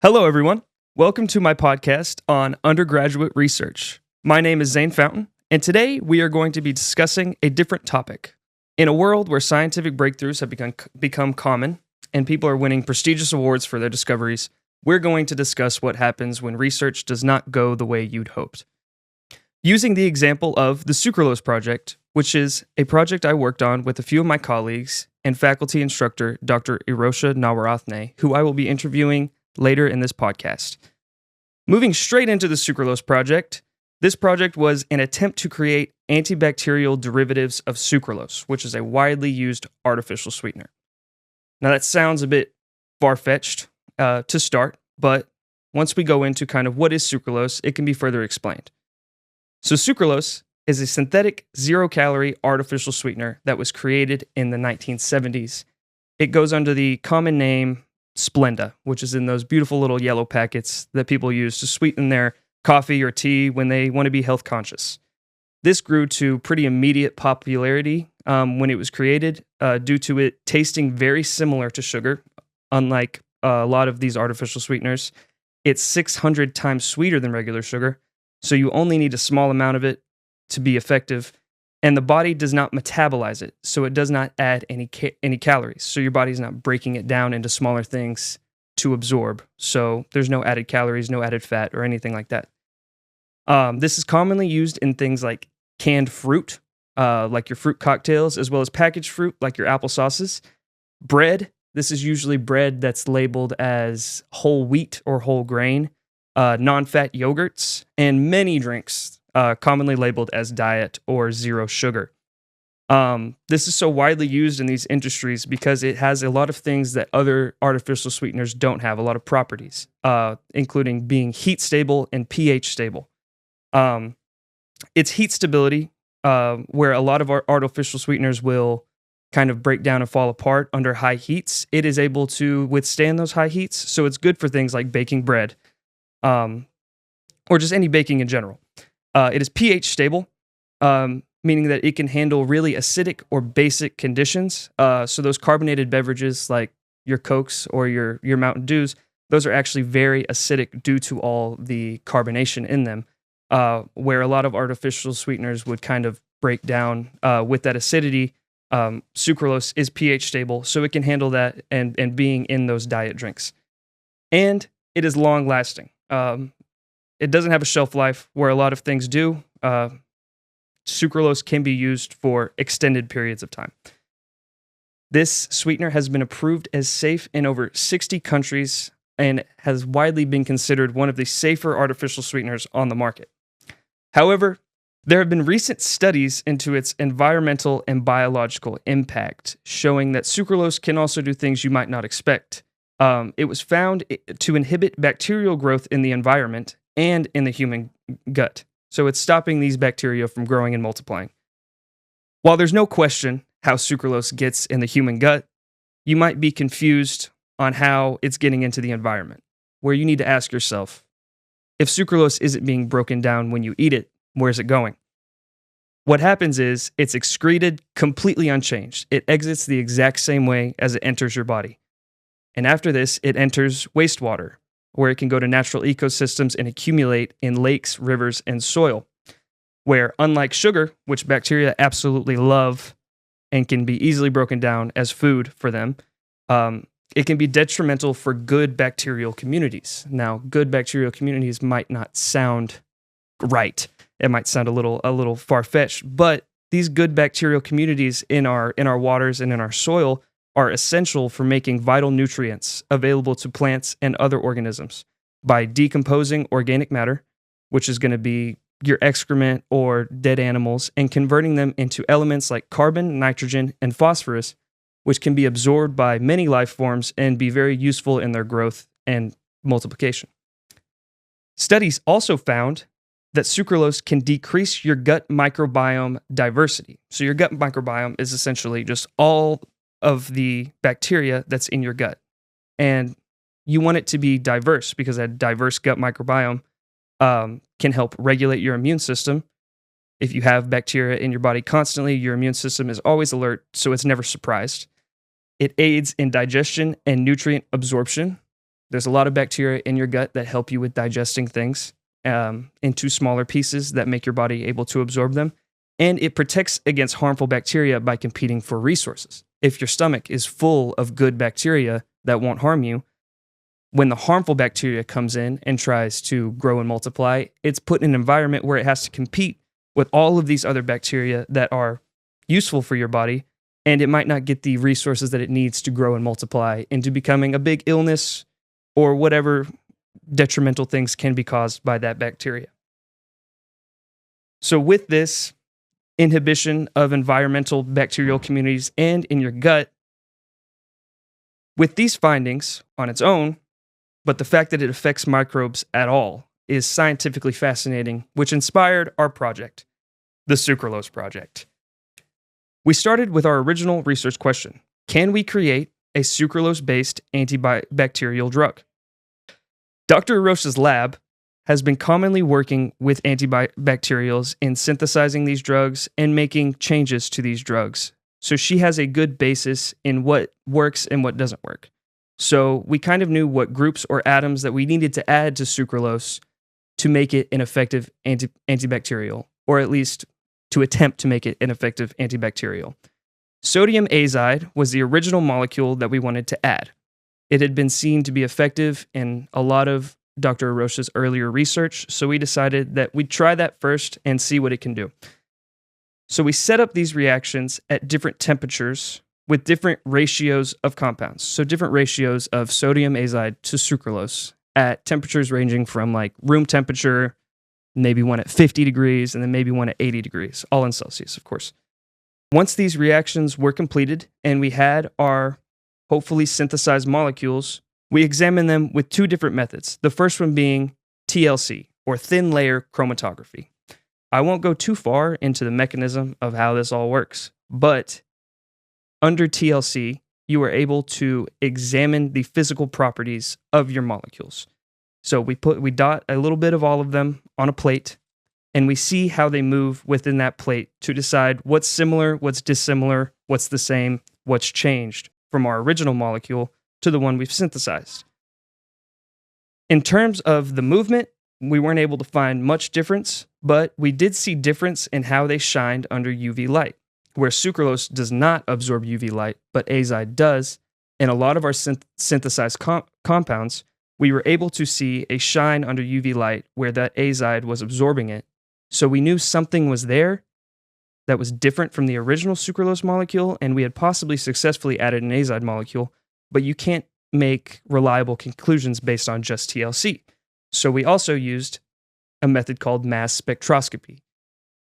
Hello, everyone. Welcome to my podcast on undergraduate research. My name is Zane Fountain, and today we are going to be discussing a different topic. In a world where scientific breakthroughs have become common and people are winning prestigious awards for their discoveries, we're going to discuss what happens when research does not go the way you'd hoped. Using the example of the Sucralose Project, which is a project I worked on with a few of my colleagues and faculty instructor Dr. Irosha Nawaratne, who I will be interviewing later in this podcast. Moving straight into the Sucralose Project, this project was an attempt to create antibacterial derivatives of sucralose, which is a widely used artificial sweetener. Now that sounds a bit far-fetched to start, but once we go into kind of what is sucralose, it can be further explained. So sucralose is a synthetic zero-calorie artificial sweetener that was created in the 1970s. It goes under the common name Splenda, which is in those beautiful little yellow packets that people use to sweeten their coffee or tea when they want to be health conscious. This grew to pretty immediate popularity when it was created due to it tasting very similar to sugar. Unlike a lot of these artificial sweeteners, it's 600 times sweeter than regular sugar, so you only need a small amount of it to be effective, and the body does not metabolize it, so it does not add any calories. So your body's not breaking it down into smaller things to absorb. So there's no added calories, no added fat, or anything like that. This is commonly used in things like canned fruit, like your fruit cocktails, as well as packaged fruit, like your applesauces. Bread, this is usually bread that's labeled as whole wheat or whole grain, non-fat yogurts, and many drinks, commonly labeled as diet or zero sugar. This is so widely used in these industries because it has a lot of things that other artificial sweeteners don't have, a lot of properties, including being heat stable and pH stable. It's heat stability, where a lot of our artificial sweeteners will kind of break down and fall apart under high heats. It is able to withstand those high heats, so it's good for things like baking bread, or just any baking in general. It is pH stable, meaning that it can handle really acidic or basic conditions. So those carbonated beverages like your Cokes or your Mountain Dews, those are actually very acidic due to all the carbonation in them, where a lot of artificial sweeteners would kind of break down with that acidity. Sucralose is pH stable, so it can handle that and being in those diet drinks. And it is long lasting. It doesn't have a shelf life where a lot of things do. Sucralose can be used for extended periods of time. This sweetener has been approved as safe in over 60 countries and has widely been considered one of the safer artificial sweeteners on the market. However, there have been recent studies into its environmental and biological impact, showing that sucralose can also do things you might not expect. It was found to inhibit bacterial growth in the environment and in the human gut. So it's stopping these bacteria from growing and multiplying. While there's no question how sucralose gets in the human gut, you might be confused on how it's getting into the environment, where you need to ask yourself, if sucralose isn't being broken down when you eat it, where's it going? What happens is it's excreted completely unchanged. It exits the exact same way as it enters your body. And after this, it enters wastewater, where it can go to natural ecosystems and accumulate in lakes, rivers, and soil, where unlike sugar, which bacteria absolutely love and can be easily broken down as food for them, it can be detrimental for good bacterial communities. Now, good bacterial communities might not sound right. It might sound a little far-fetched, but these good bacterial communities in our waters and in our soil are essential for making vital nutrients available to plants and other organisms by decomposing organic matter, which is going to be your excrement or dead animals, and converting them into elements like carbon, nitrogen, and phosphorus, which can be absorbed by many life forms and be very useful in their growth and multiplication. Studies also found that sucralose can decrease your gut microbiome diversity. So your gut microbiome is essentially just all of the bacteria that's in your gut. And you want it to be diverse because a diverse gut microbiome can help regulate your immune system. If you have bacteria in your body constantly, your immune system is always alert, so it's never surprised. It aids in digestion and nutrient absorption. There's a lot of bacteria in your gut that help you with digesting things into smaller pieces that make your body able to absorb them. And it protects against harmful bacteria by competing for resources. If your stomach is full of good bacteria that won't harm you, when the harmful bacteria comes in and tries to grow and multiply, it's put in an environment where it has to compete with all of these other bacteria that are useful for your body, and it might not get the resources that it needs to grow and multiply into becoming a big illness or whatever detrimental things can be caused by that bacteria. So with this inhibition of environmental bacterial communities and in your gut, with these findings on its own, but the fact that it affects microbes at all is scientifically fascinating, which inspired our project, the Sucralose Project. We started with our original research question: can we create a sucralose-based antibacterial drug? Dr. Arocha's lab has been commonly working with antibacterials in synthesizing these drugs and making changes to these drugs. So she has a good basis in what works and what doesn't work. So we kind of knew what groups or atoms that we needed to add to sucralose to make it an effective antibacterial, or at least to attempt to make it an effective antibacterial. Sodium azide was the original molecule that we wanted to add. It had been seen to be effective in a lot of Dr. Arocha's earlier research, so we decided that we'd try that first and see what it can do. So we set up these reactions at different temperatures with different ratios of compounds. So different ratios of sodium azide to sucralose at temperatures ranging from like room temperature, maybe one at 50 degrees, and then maybe one at 80 degrees, all in Celsius, of course. Once these reactions were completed and we had our hopefully synthesized molecules, we examined them with two different methods. The first one being TLC, or thin layer chromatography. I won't go too far into the mechanism of how this all works, but under TLC, you are able to examine the physical properties of your molecules. So we dot a little bit of all of them on a plate, and we see how they move within that plate to decide what's similar, what's dissimilar, what's the same, what's changed from our original molecule to the one we've synthesized. In terms of the movement, we weren't able to find much difference, but we did see difference in how they shined under UV light, where sucralose does not absorb UV light, but azide does. In a lot of our synthesized compounds, we were able to see a shine under UV light where that azide was absorbing it. So we knew something was there that was different from the original sucralose molecule, and we had possibly successfully added an azide molecule, but you can't make reliable conclusions based on just TLC. So we also used a method called mass spectroscopy.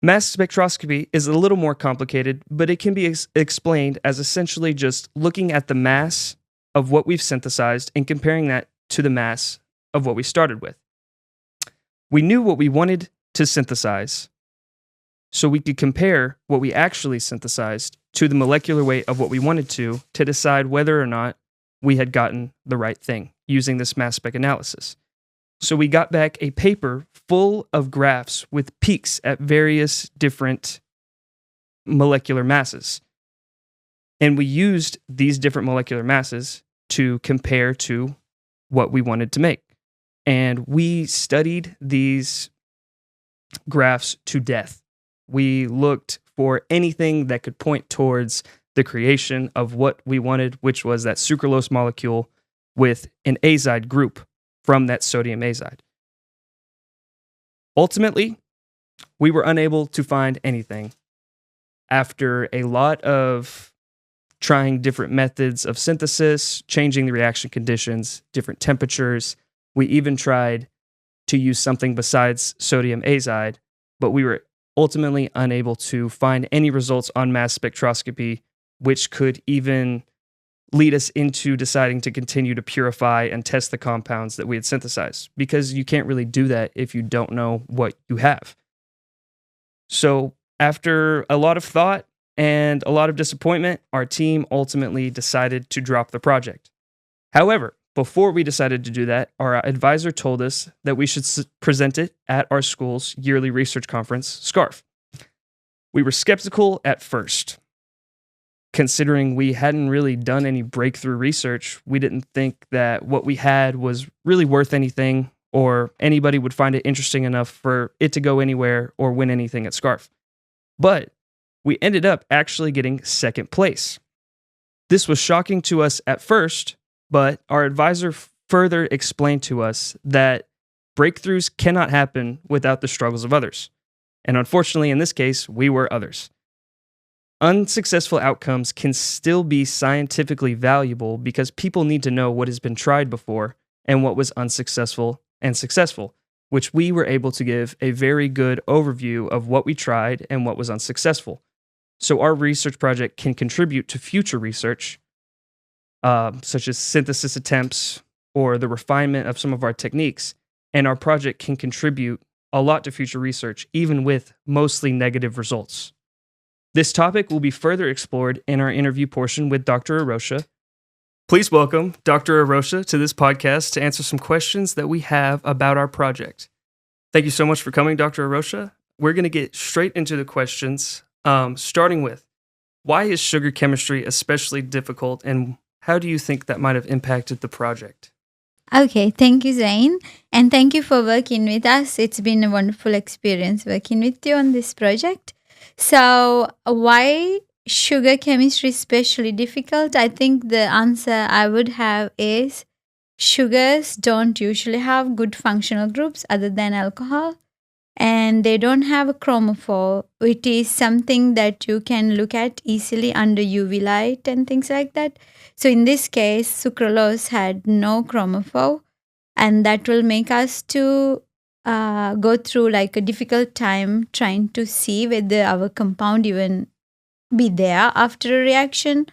Mass spectroscopy is a little more complicated, but it can be explained as essentially just looking at the mass of what we've synthesized and comparing that to the mass of what we started with. We knew what we wanted to synthesize, so we could compare what we actually synthesized to the molecular weight of what we wanted to decide whether or not we had gotten the right thing using this mass spec analysis. So we got back a paper full of graphs with peaks at various different molecular masses. And we used these different molecular masses to compare to what we wanted to make. And we studied these graphs to death. We looked for anything that could point towards the creation of what we wanted, which was that sucralose molecule with an azide group from that sodium azide. Ultimately, we were unable to find anything. After a lot of trying different methods of synthesis, changing the reaction conditions, different temperatures, we even tried to use something besides sodium azide, but we were ultimately unable to find any results on mass spectroscopy, which could even lead us into deciding to continue to purify and test the compounds that we had synthesized, because you can't really do that if you don't know what you have. So after a lot of thought and a lot of disappointment, our team ultimately decided to drop the project. However, before we decided to do that, our advisor told us that we should present it at our school's yearly research conference, SCARF. We were skeptical at first. considering we hadn't really done any breakthrough research, we didn't think that what we had was really worth anything or anybody would find it interesting enough for it to go anywhere or win anything at SCARF. But we ended up actually getting second place. This was shocking to us at first, but our advisor further explained to us that breakthroughs cannot happen without the struggles of others. And unfortunately, in this case, we were others. Unsuccessful outcomes can still be scientifically valuable because people need to know what has been tried before and what was unsuccessful and successful, which we were able to give a very good overview of what we tried and what was unsuccessful. So our research project can contribute to future research, such as synthesis attempts or the refinement of some of our techniques, and our project can contribute a lot to future research, even with mostly negative results. This topic will be further explored in our interview portion with Dr. Arosha. Please welcome Dr. Arosha to this podcast to answer some questions that we have about our project. Thank you so much for coming, Dr. Arosha. We're going to get straight into the questions, starting with, why is sugar chemistry especially difficult, and how do you think that might have impacted the project? Okay, thank you, Zain. And thank you for working with us. It's been a wonderful experience working with you on this project. So, why sugar chemistry is especially difficult? I think the answer I would have is sugars don't usually have good functional groups other than alcohol, and they don't have a chromophore, which is something that you can look at easily under UV light and things like that. So in this case, sucralose had no chromophore, and that will make us to go through like a difficult time trying to see whether our compound even be there after a reaction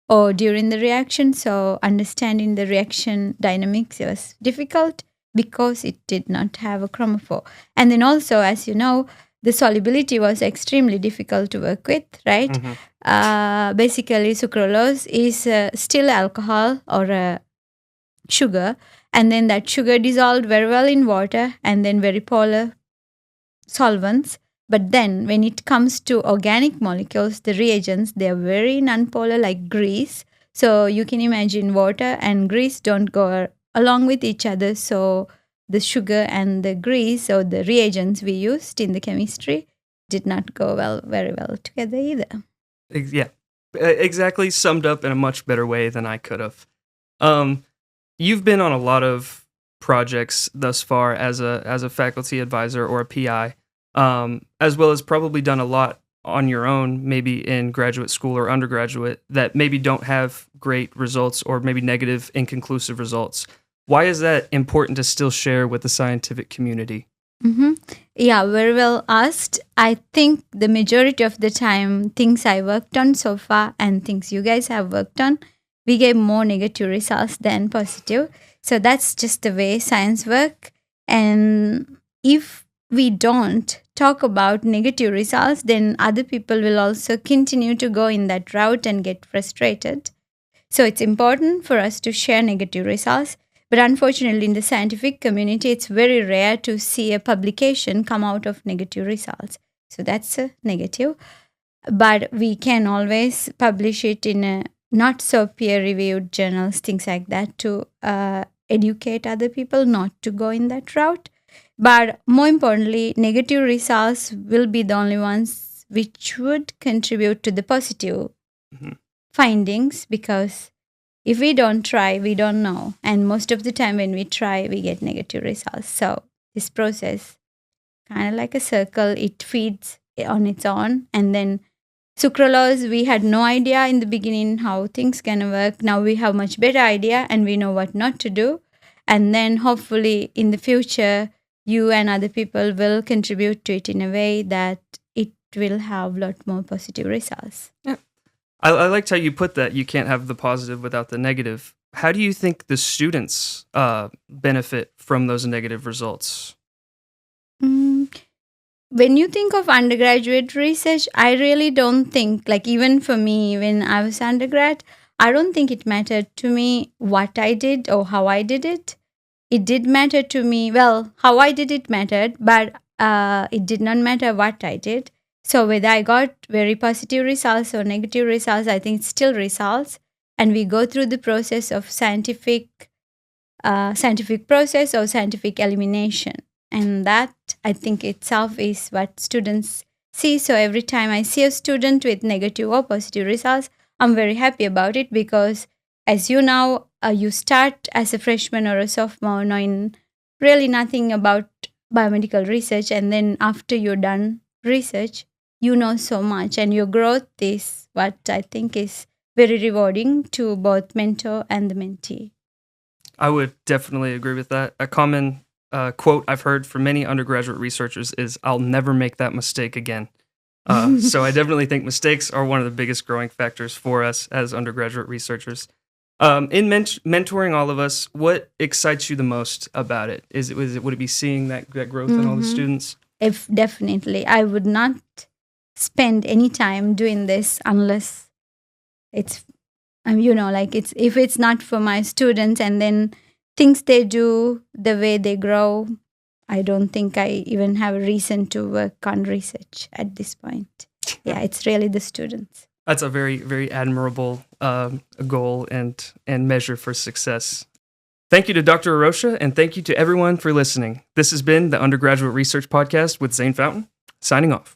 or during the reaction. So understanding the reaction dynamics was difficult because it did not have a chromophore. And then also, as you know, the solubility was extremely difficult to work with, right? Basically, sucralose is still alcohol or a sugar, and then that sugar dissolved very well in water and then very polar solvents. But then when it comes to organic molecules, the reagents, they are very nonpolar like grease. So you can imagine water and grease don't go along with each other. So the sugar and the grease or the reagents we used in the chemistry did not go very well together either. Yeah, exactly summed up in a much better way than I could have. You've been on a lot of projects thus far as a faculty advisor or a PI, as well as probably done a lot on your own, maybe in graduate school or undergraduate, that maybe don't have great results or maybe negative, inconclusive results. Why is that important to still share with the scientific community? Yeah, very well asked. I think the majority of the time, things I worked on so far and things you guys have worked on, we get more negative results than positive. So that's just the way science works. And if we don't talk about negative results, then other people will also continue to go in that route and get frustrated. So it's important for us to share negative results. But unfortunately, in the scientific community, it's very rare to see a publication come out of negative results. So that's a negative. But we can always publish it in a not so peer-reviewed journals, things like that, to educate other people not to go in that route. But more importantly, negative results will be the only ones which would contribute to the positive findings, because if we don't try, we don't know. And most of the time when we try, we get negative results. So this process, kind of like a circle, it feeds on its own. And then sucralose, we had no idea in the beginning how things can work. Now we have much better idea and we know what not to do. And then hopefully in the future, you and other people will contribute to it in a way that it will have a lot more positive results. Yeah. I liked how you put that. You can't have the positive without the negative. How do you think the students benefit from those negative results? When you think of undergraduate research, I really don't think, like even for me, when I was undergrad, I don't think it mattered to me what I did or how I did it. It did matter to me, well, how I did it mattered, but it did not matter what I did. So whether I got very positive results or negative results, I think it's still results. And we go through the process of scientific process or scientific elimination. And that, I think itself is what students see. So every time I see a student with negative or positive results, I'm very happy about it, because as you know, you start as a freshman or a sophomore knowing really nothing about biomedical research. And then after you're done research, you know so much, and your growth is what I think is very rewarding to both mentor and the mentee. I would definitely agree with that. A common quote I've heard from many undergraduate researchers is, "I'll never make that mistake again." So I definitely think mistakes are one of the biggest growing factors for us as undergraduate researchers. In mentoring all of us, what excites you the most about it? Would it be seeing that growth in all the students? If definitely, I would not spend any time doing this unless it's if it's not for my students, and then things they do, the way they grow, I don't think I even have a reason to work on research at this point. Yeah, it's really the students. That's a very, very admirable goal and measure for success. Thank you to Dr. Arosha, and thank you to everyone for listening. This has been the Undergraduate Research Podcast with Zane Fountain, signing off.